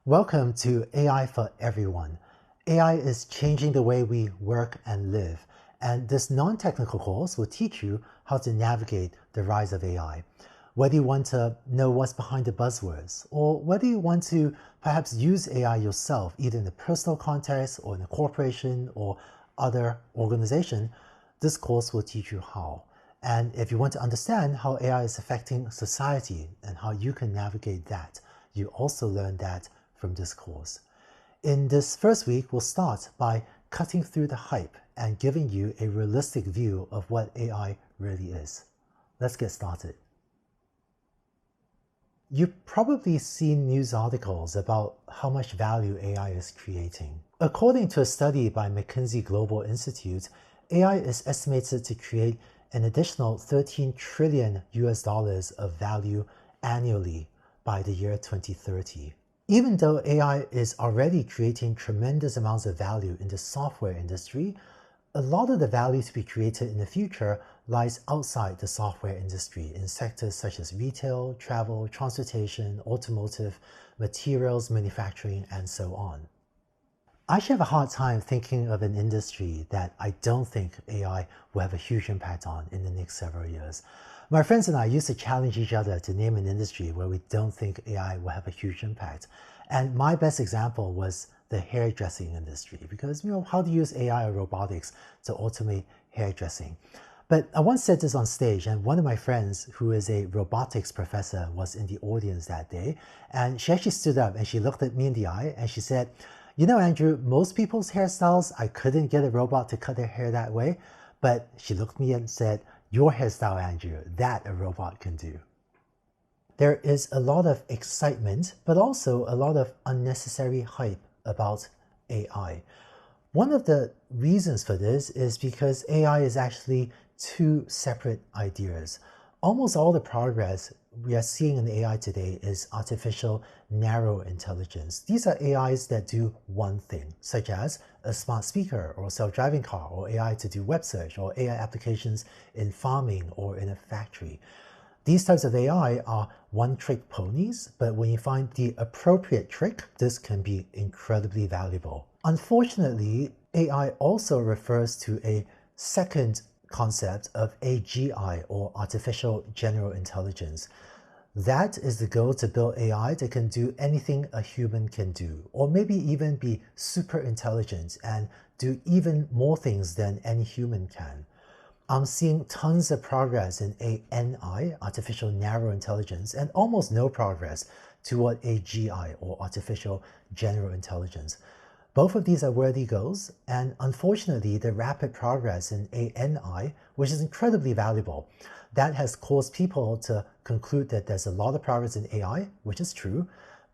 Welcome to AI for Everyone. AI is changing the way we work and live, and this non-technical course will teach you how to navigate the rise of AI. Whether you want to know what's behind the buzzwords, or whether you want to perhaps use AI yourself, either in a personal context or in a corporation or other organization, this course will teach you how. And if you want to understand how AI is affecting society and how you can navigate that, you also learn that from this course. In this first week, we'll start by cutting through the hype and giving you a realistic view of what AI really is. Let's get started. You've probably seen news articles about how much value AI is creating. According to a study by McKinsey Global Institute, AI is estimated to create an additional $13 trillion of value annually by the year 2030. Even though AI is already creating tremendous amounts of value in the software industry, a lot of the value to be created in the future lies outside the software industry in sectors such as retail, travel, transportation, automotive, materials, manufacturing, and so on. I actually have a hard time thinking of an industry that I don't think AI will have a huge impact on in the next several years. My friends and I used to challenge each other to name an industry where we don't think AI will have a huge impact. And my best example was the hairdressing industry, because how to use AI or robotics to automate hairdressing. But I once said this on stage, and one of my friends, who is a robotics professor, was in the audience that day, and she actually stood up and she looked at me in the eye and she said, "You know, Andrew, most people's hairstyles, I couldn't get a robot to cut their hair that way." But she looked at me and said, "Your hairstyle, Andrew, that a robot can do." There is a lot of excitement, but also a lot of unnecessary hype about AI. One of the reasons for this is because AI is actually two separate ideas. Almost all the progress we are seeing in AI today is artificial narrow intelligence. These are AIs that do one thing, such as a smart speaker or self-driving car, or AI to do web search, or AI applications in farming or in a factory. These types of AI are one-trick ponies, but when you find the appropriate trick, this can be incredibly valuable. Unfortunately, AI also refers to a second concept of AGI, or artificial general intelligence. That is the goal, to build AI that can do anything a human can do, or maybe even be super intelligent and do even more things than any human can. I'm seeing tons of progress in ANI, artificial narrow intelligence, and almost no progress toward AGI, or artificial general intelligence. Both of these are worthy goals, and unfortunately, the rapid progress in ANI, which is incredibly valuable, that has caused people to conclude that there's a lot of progress in AI, which is true,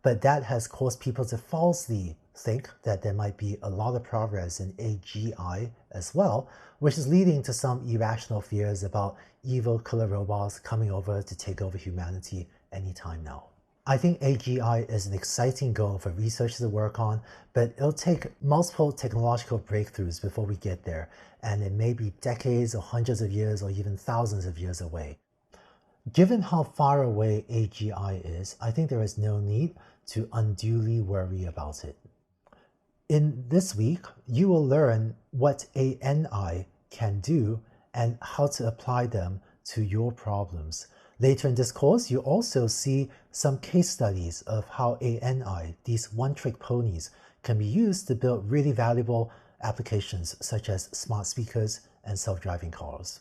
but that has caused people to falsely think that there might be a lot of progress in AGI as well, which is leading to some irrational fears about evil killer robots coming over to take over humanity anytime now. I think AGI is an exciting goal for researchers to work on, but it'll take multiple technological breakthroughs before we get there, and it may be decades or hundreds of years or even thousands of years away. Given how far away AGI is, I think there is no need to unduly worry about it. In this week, you will learn what ANI can do and how to apply them to your problems. Later in this course, you'll also see some case studies of how ANI, these one-trick ponies, can be used to build really valuable applications such as smart speakers and self-driving cars.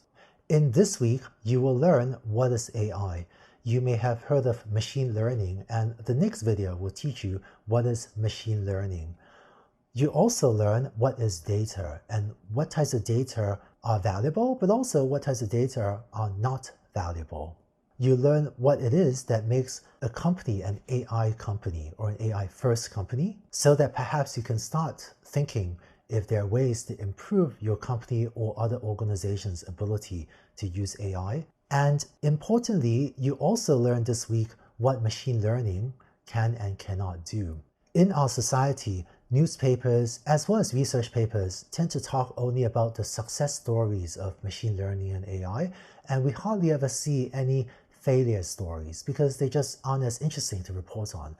In this week, you will learn what is AI. You may have heard of machine learning, and the next video will teach you what is machine learning. You also learn what is data and what types of data are valuable, but also what types of data are not valuable. You learn what it is that makes a company an AI company or an AI first company, so that perhaps you can start thinking if there are ways to improve your company or other organizations' ability to use AI. And importantly, you also learn this week what machine learning can and cannot do. In our society, newspapers as well as research papers tend to talk only about the success stories of machine learning and AI, and we hardly ever see any failure stories because they just aren't as interesting to report on.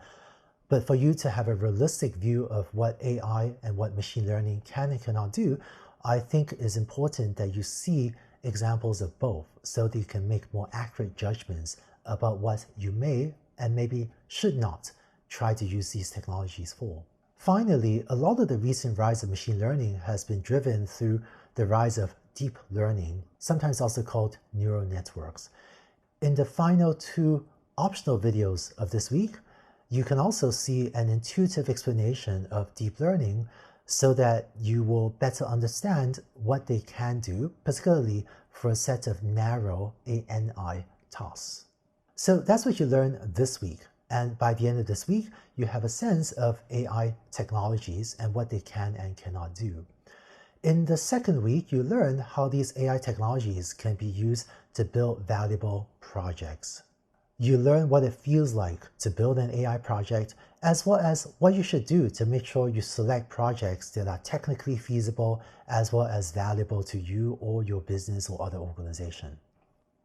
But for you to have a realistic view of what AI and what machine learning can and cannot do, I think it is important that you see examples of both so that you can make more accurate judgments about what you may and maybe should not try to use these technologies for. Finally, a lot of the recent rise of machine learning has been driven through the rise of deep learning, sometimes also called neural networks. In the final 2 optional videos of this week, you can also see an intuitive explanation of deep learning so that you will better understand what they can do, particularly for a set of narrow ANI tasks. So that's what you learned this week. And by the end of this week, you have a sense of AI technologies and what they can and cannot do. In the second week, you learn how these AI technologies can be used to build valuable projects. You learn what it feels like to build an AI project, as well as what you should do to make sure you select projects that are technically feasible, as well as valuable to you or your business or other organization.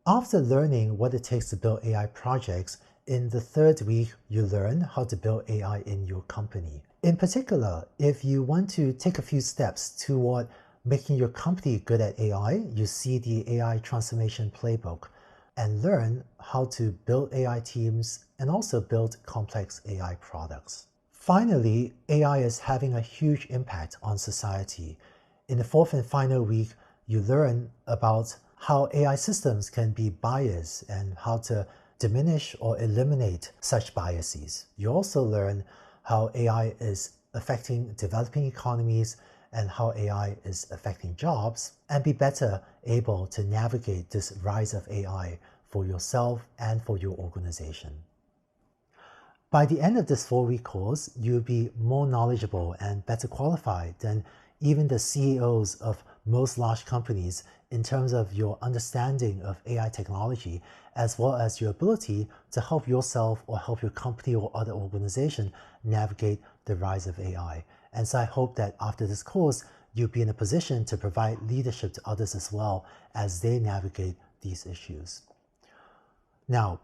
After learning what it takes to build AI projects, in the third week, you learn how to build AI in your company. In particular, if you want to take a few steps toward making your company good at AI, you see the AI transformation playbook and learn how to build AI teams and also build complex AI products. Finally, AI is having a huge impact on society. In the fourth and final week, you learn about how AI systems can be biased and how to diminish or eliminate such biases. You also learn how AI is affecting developing economies and how AI is affecting jobs, and be better able to navigate this rise of AI for yourself and for your organization. By the end of this 4-week course, you'll be more knowledgeable and better qualified than even the CEOs of most large companies in terms of your understanding of AI technology, as well as your ability to help yourself or help your company or other organization navigate the rise of AI. And so I hope that after this course, you'll be in a position to provide leadership to others as well as they navigate these issues. Now,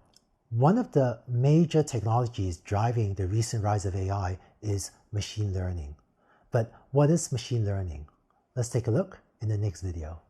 one of the major technologies driving the recent rise of AI is machine learning. But what is machine learning? Let's take a look in the next video.